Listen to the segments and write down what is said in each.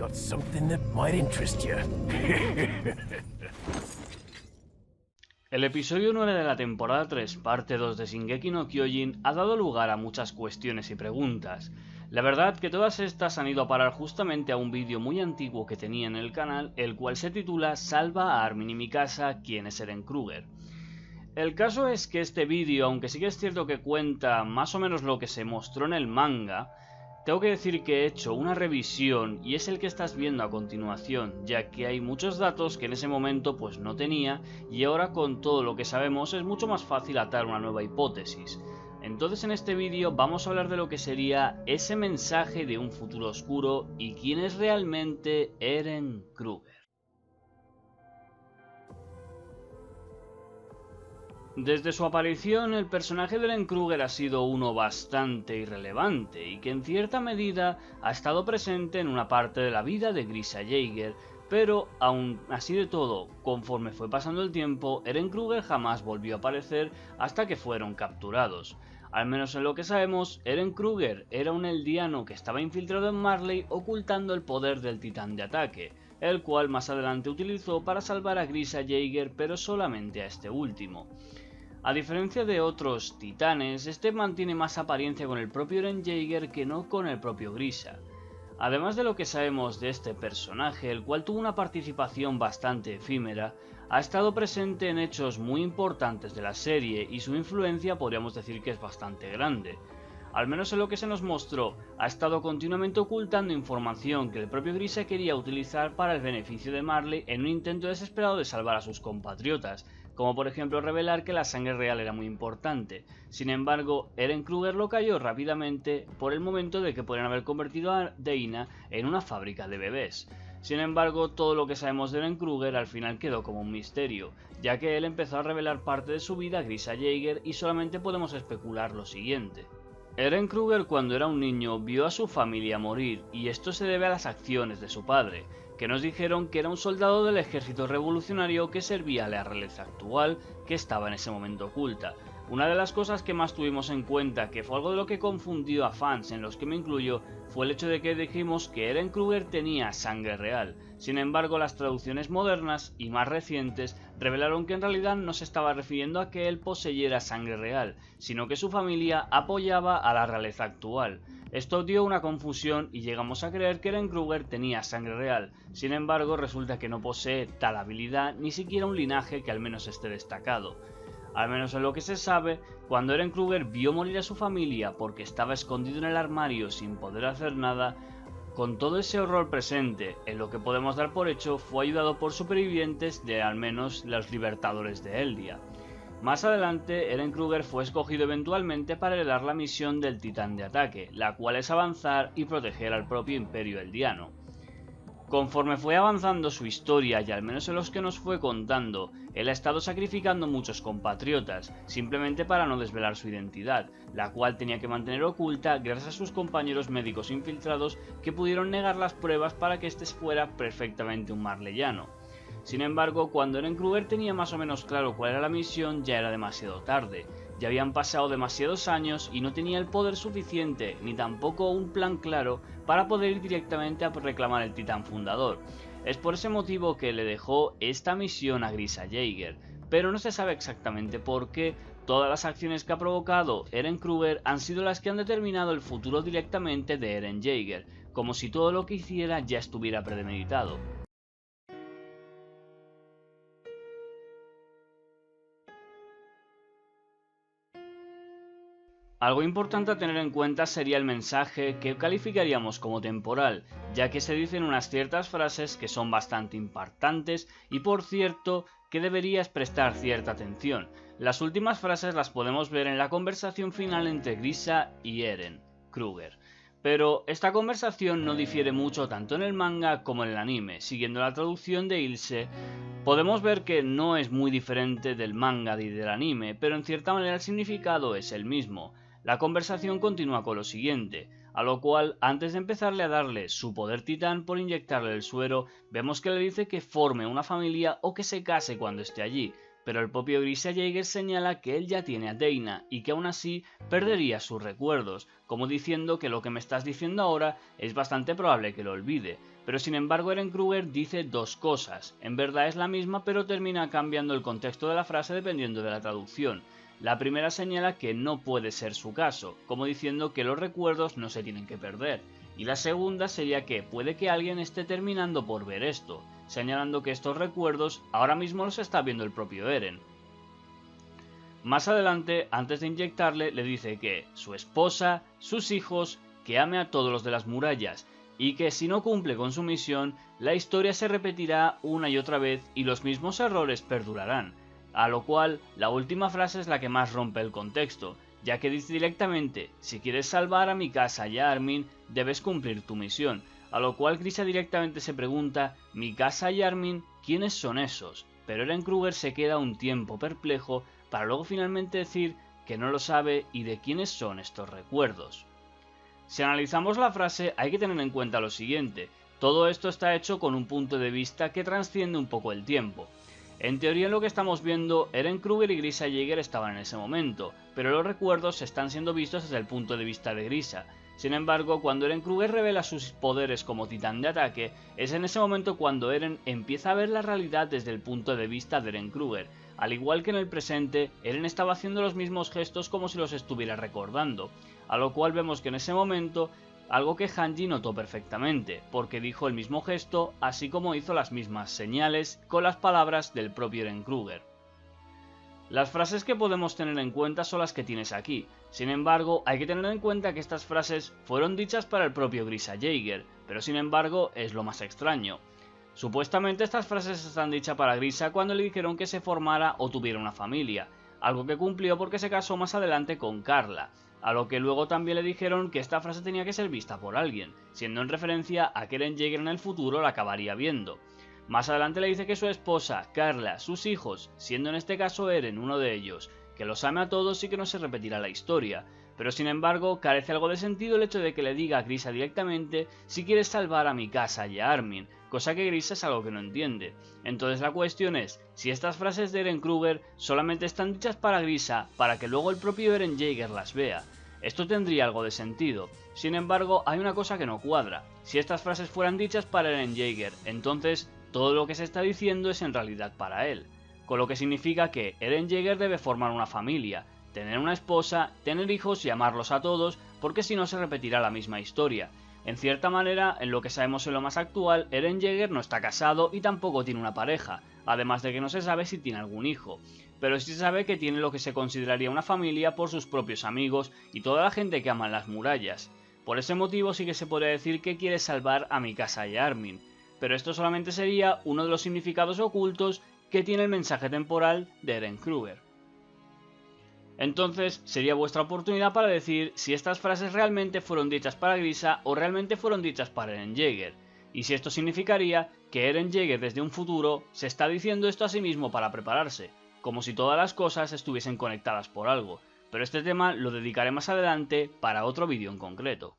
got something that might interest you. El episodio 9 de la temporada 3, parte 2 de Shingeki no Kyojin, ha dado lugar a muchas cuestiones y preguntas. La verdad que todas estas han ido a parar justamente a un vídeo muy antiguo que tenía en el canal, el cual se titula Salva a Armin y Mikasa, ¿quién es Eren Kruger? El caso es que este vídeo, aunque sí que es cierto que cuenta más o menos lo que se mostró en el manga, tengo que decir que he hecho una revisión y es el que estás viendo a continuación, ya que hay muchos datos que en ese momento pues no tenía y ahora con todo lo que sabemos es mucho más fácil atar una nueva hipótesis. Entonces en este vídeo vamos a hablar de lo que sería ese mensaje de un futuro oscuro y quién es realmente Eren Kruger. Desde su aparición, el personaje de Eren Kruger ha sido uno bastante irrelevante y que en cierta medida ha estado presente en una parte de la vida de Grisha Yeager, pero aun así de todo, conforme fue pasando el tiempo, Eren Kruger jamás volvió a aparecer hasta que fueron capturados. Al menos en lo que sabemos, Eren Kruger era un eldiano que estaba infiltrado en Marley ocultando el poder del titán de ataque, el cual más adelante utilizó para salvar a Grisha Yeager, pero solamente a este último. A diferencia de otros titanes, este mantiene más apariencia con el propio Eren Yeager que no con el propio Grisha. Además de lo que sabemos de este personaje, el cual tuvo una participación bastante efímera, ha estado presente en hechos muy importantes de la serie y su influencia podríamos decir que es bastante grande. Al menos en lo que se nos mostró, ha estado continuamente ocultando información que el propio Grisha quería utilizar para el beneficio de Marley en un intento desesperado de salvar a sus compatriotas, como por ejemplo revelar que la sangre real era muy importante. Sin embargo, Eren Kruger lo cayó rápidamente por el momento de que podrían haber convertido a Deina en una fábrica de bebés. Sin embargo, todo lo que sabemos de Eren Kruger al final quedó como un misterio, ya que él empezó a revelar parte de su vida a Grisha Yeager y solamente podemos especular lo siguiente. Eren Kruger cuando era un niño vio a su familia morir y esto se debe a las acciones de su padre, que nos dijeron que era un soldado del ejército revolucionario que servía a la realeza actual que estaba en ese momento oculta. Una de las cosas que más tuvimos en cuenta, que fue algo de lo que confundió a fans, en los que me incluyo, fue el hecho de que dijimos que Eren Kruger tenía sangre real. Sin embargo, las traducciones modernas y más recientes revelaron que en realidad no se estaba refiriendo a que él poseyera sangre real, sino que su familia apoyaba a la realeza actual. Esto dio una confusión y llegamos a creer que Eren Kruger tenía sangre real, sin embargo resulta que no posee tal habilidad ni siquiera un linaje que al menos esté destacado. Al menos en lo que se sabe, cuando Eren Kruger vio morir a su familia porque estaba escondido en el armario sin poder hacer nada, con todo ese horror presente, en lo que podemos dar por hecho fue ayudado por supervivientes de al menos los libertadores de Eldia. Más adelante, Eren Kruger fue escogido eventualmente para heredar la misión del titán de ataque, la cual es avanzar y proteger al propio imperio eldiano. Conforme fue avanzando su historia y al menos en los que nos fue contando, él ha estado sacrificando muchos compatriotas, simplemente para no desvelar su identidad, la cual tenía que mantener oculta gracias a sus compañeros médicos infiltrados que pudieron negar las pruebas para que este fuera perfectamente un marleyano. Sin embargo, cuando Eren Kruger tenía más o menos claro cuál era la misión, ya era demasiado tarde. Ya habían pasado demasiados años y no tenía el poder suficiente, ni tampoco un plan claro, para poder ir directamente a reclamar el titán fundador. Es por ese motivo que le dejó esta misión a Grisha Yeager, pero no se sabe exactamente por qué. Todas las acciones que ha provocado Eren Kruger han sido las que han determinado el futuro directamente de Eren Yeager, como si todo lo que hiciera ya estuviera premeditado. Algo importante a tener en cuenta sería el mensaje que calificaríamos como temporal, ya que se dicen unas ciertas frases que son bastante impactantes y por cierto que deberías prestar cierta atención. Las últimas frases las podemos ver en la conversación final entre Grisha y Eren Kruger. Pero esta conversación no difiere mucho tanto en el manga como en el anime. Siguiendo la traducción de Ilse, podemos ver que no es muy diferente del manga y del anime, pero en cierta manera el significado es el mismo. La conversación continúa con lo siguiente, a lo cual antes de empezarle a darle su poder titán por inyectarle el suero, vemos que le dice que forme una familia o que se case cuando esté allí, pero el propio Grisha Jaeger señala que él ya tiene a Dana y que aún así perdería sus recuerdos, como diciendo que lo que me estás diciendo ahora es bastante probable que lo olvide. Pero sin embargo Eren Kruger dice dos cosas, en verdad es la misma pero termina cambiando el contexto de la frase dependiendo de la traducción. La primera señala que no puede ser su caso, como diciendo que los recuerdos no se tienen que perder, y la segunda sería que puede que alguien esté terminando por ver esto, señalando que estos recuerdos ahora mismo los está viendo el propio Eren. Más adelante, antes de inyectarle, le dice que su esposa, sus hijos, que ame a todos los de las murallas, y que si no cumple con su misión, la historia se repetirá una y otra vez y los mismos errores perdurarán. A lo cual, la última frase es la que más rompe el contexto, ya que dice directamente, si quieres salvar a Mikasa y a Armin, debes cumplir tu misión, a lo cual Grisha directamente se pregunta, Mikasa y Armin, ¿quiénes son esos? Pero Eren Kruger se queda un tiempo perplejo para luego finalmente decir que no lo sabe y de quiénes son estos recuerdos. Si analizamos la frase hay que tener en cuenta lo siguiente, todo esto está hecho con un punto de vista que trasciende un poco el tiempo. En teoría en lo que estamos viendo, Eren Kruger y Grisha Jaeger estaban en ese momento, pero los recuerdos están siendo vistos desde el punto de vista de Grisha. Sin embargo, cuando Eren Kruger revela sus poderes como titán de ataque, es en ese momento cuando Eren empieza a ver la realidad desde el punto de vista de Eren Kruger. Al igual que en el presente, Eren estaba haciendo los mismos gestos como si los estuviera recordando, a lo cual vemos que en ese momento algo que Hanji notó perfectamente, porque dijo el mismo gesto, así como hizo las mismas señales con las palabras del propio Eren Kruger. Las frases que podemos tener en cuenta son las que tienes aquí, sin embargo hay que tener en cuenta que estas frases fueron dichas para el propio Grisha Jaeger, pero sin embargo es lo más extraño. Supuestamente estas frases están dichas para Grisha cuando le dijeron que se formara o tuviera una familia, algo que cumplió porque se casó más adelante con Carla, a lo que luego también le dijeron que esta frase tenía que ser vista por alguien, siendo en referencia a que Eren Jaeger en el futuro la acabaría viendo. Más adelante le dice que su esposa, Carla, sus hijos, siendo en este caso Eren uno de ellos, que los ame a todos y que no se repetirá la historia, pero sin embargo carece algo de sentido el hecho de que le diga a Grisha directamente si quiere salvar a Mikasa y a Armin, cosa que Grisha es algo que no entiende. Entonces la cuestión es, si estas frases de Eren Kruger solamente están dichas para Grisha para que luego el propio Eren Jaeger las vea, esto tendría algo de sentido. Sin embargo, hay una cosa que no cuadra. Si estas frases fueran dichas para Eren Jaeger, entonces todo lo que se está diciendo es en realidad para él, con lo que significa que Eren Jaeger debe formar una familia, tener una esposa, tener hijos y amarlos a todos, porque si no se repetirá la misma historia. En cierta manera, en lo que sabemos en lo más actual, Eren Jaeger no está casado y tampoco tiene una pareja, además de que no se sabe si tiene algún hijo, pero sí se sabe que tiene lo que se consideraría una familia por sus propios amigos y toda la gente que ama las murallas. Por ese motivo sí que se podría decir que quiere salvar a Mikasa y a Armin, pero esto solamente sería uno de los significados ocultos que tiene el mensaje temporal de Eren Kruger. Entonces sería vuestra oportunidad para decir si estas frases realmente fueron dichas para Grisha o realmente fueron dichas para Eren Jaeger, y si esto significaría que Eren Jaeger desde un futuro se está diciendo esto a sí mismo para prepararse, como si todas las cosas estuviesen conectadas por algo, pero este tema lo dedicaré más adelante para otro vídeo en concreto.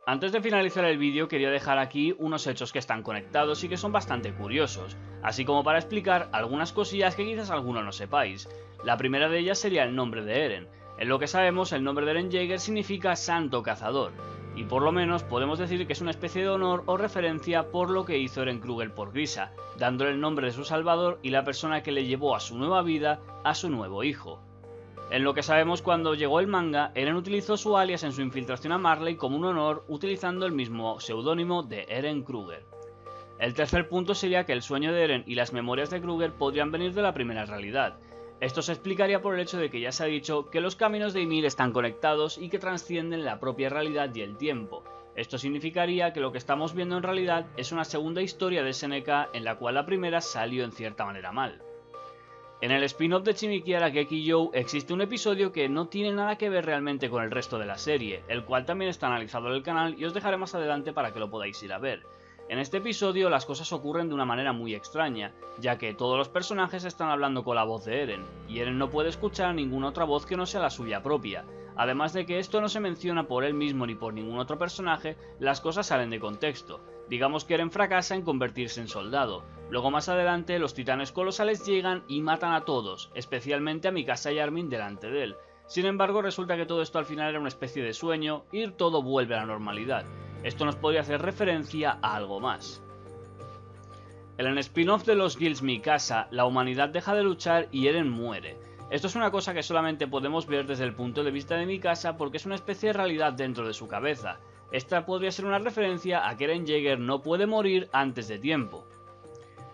Antes de finalizar el vídeo quería dejar aquí unos hechos que están conectados y que son bastante curiosos, así como para explicar algunas cosillas que quizás algunos no sepáis. La primera de ellas sería el nombre de Eren. En lo que sabemos el nombre de Eren Jaeger significa Santo Cazador, y por lo menos podemos decir que es una especie de honor o referencia por lo que hizo Eren Kruger por Grisha, dándole el nombre de su salvador y la persona que le llevó a su nueva vida a su nuevo hijo. En lo que sabemos cuando llegó el manga, Eren utilizó su alias en su infiltración a Marley como un honor utilizando el mismo seudónimo de Eren Kruger. El tercer punto sería que el sueño de Eren y las memorias de Kruger podrían venir de la primera realidad. Esto se explicaría por el hecho de que ya se ha dicho que los caminos de Ymir están conectados y que trascienden la propia realidad y el tiempo. Esto significaría que lo que estamos viendo en realidad es una segunda historia de SNK en la cual la primera salió en cierta manera mal. En el spin-off de Shingeki Araki Joe existe un episodio que no tiene nada que ver realmente con el resto de la serie, el cual también está analizado en el canal y os dejaré más adelante para que lo podáis ir a ver. En este episodio las cosas ocurren de una manera muy extraña, ya que todos los personajes están hablando con la voz de Eren, y Eren no puede escuchar ninguna otra voz que no sea la suya propia, Además de que esto no se menciona por él mismo ni por ningún otro personaje, las cosas salen de contexto. Digamos que Eren fracasa en convertirse en soldado. Luego más adelante los titanes colosales llegan y matan a todos, especialmente a Mikasa y Armin delante de él. Sin embargo, resulta que todo esto al final era una especie de sueño y todo vuelve a la normalidad. Esto nos podría hacer referencia a algo más. En el spin-off de los Guilds Mikasa, la humanidad deja de luchar y Eren muere. Esto es una cosa que solamente podemos ver desde el punto de vista de Mikasa porque es una especie de realidad dentro de su cabeza. Esta podría ser una referencia a que Eren Yeager no puede morir antes de tiempo.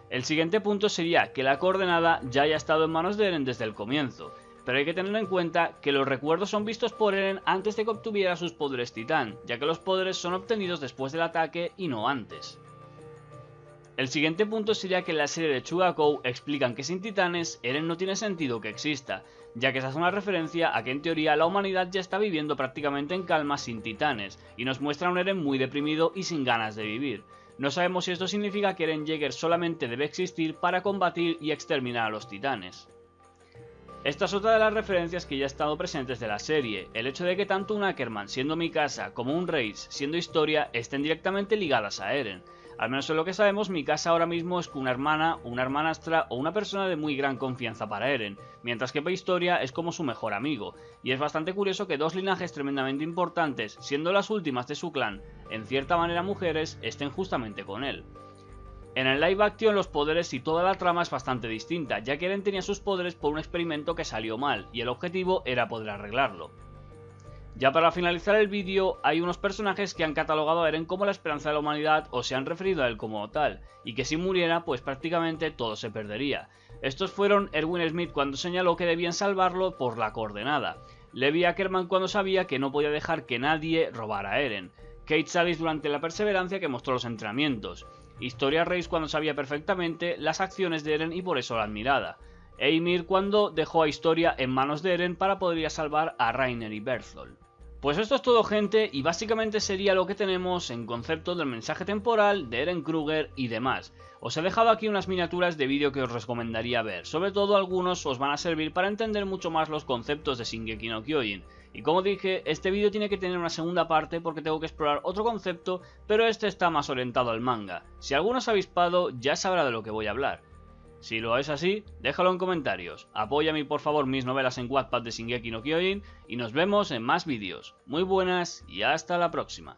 El siguiente punto sería que la coordenada ya haya estado en manos de Eren desde el comienzo, pero hay que tener en cuenta que los recuerdos son vistos por Eren antes de que obtuviera sus poderes titán, ya que los poderes son obtenidos después del ataque y no antes. El siguiente punto sería que en la serie de Chugakou explican que sin titanes Eren no tiene sentido que exista, ya que esa es una referencia a que en teoría la humanidad ya está viviendo prácticamente en calma sin titanes, y nos muestra a un Eren muy deprimido y sin ganas de vivir. No sabemos si esto significa que Eren Yeager solamente debe existir para combatir y exterminar a los titanes. Esta es otra de las referencias que ya han estado presentes de la serie, el hecho de que tanto un Ackerman siendo Mikasa como un Reis siendo Historia estén directamente ligadas a Eren. Al menos en lo que sabemos, Mikasa ahora mismo es una hermana, una hermanastra o una persona de muy gran confianza para Eren, mientras que para Historia es como su mejor amigo, y es bastante curioso que dos linajes tremendamente importantes, siendo las últimas de su clan, en cierta manera mujeres, estén justamente con él. En el live action los poderes y toda la trama es bastante distinta, ya que Eren tenía sus poderes por un experimento que salió mal, y el objetivo era poder arreglarlo. Ya para finalizar el vídeo, hay unos personajes que han catalogado a Eren como la esperanza de la humanidad o se han referido a él como tal, y que si muriera pues prácticamente todo se perdería. Estos fueron Erwin Smith cuando señaló que debían salvarlo por la coordenada, Levi Ackerman cuando sabía que no podía dejar que nadie robara a Eren, Kate Salis durante la perseverancia que mostró los entrenamientos, Historia Reis cuando sabía perfectamente las acciones de Eren y por eso la admiraba, e Ymir cuando dejó a Historia en manos de Eren para poder salvar a Reiner y Bertholdt. Pues esto es todo, gente, y básicamente sería lo que tenemos en concepto del mensaje temporal de Eren Kruger y demás. Os he dejado aquí unas miniaturas de vídeo que os recomendaría ver, sobre todo algunos os van a servir para entender mucho más los conceptos de Shingeki no Kyojin. Y como dije, este vídeo tiene que tener una segunda parte porque tengo que explorar otro concepto, pero este está más orientado al manga. Si alguno es avispado, ya sabrá de lo que voy a hablar. Si lo es así, déjalo en comentarios, apóyame por favor mis novelas en Wattpad de Shingeki no Kyojin y nos vemos en más vídeos. Muy buenas y hasta la próxima.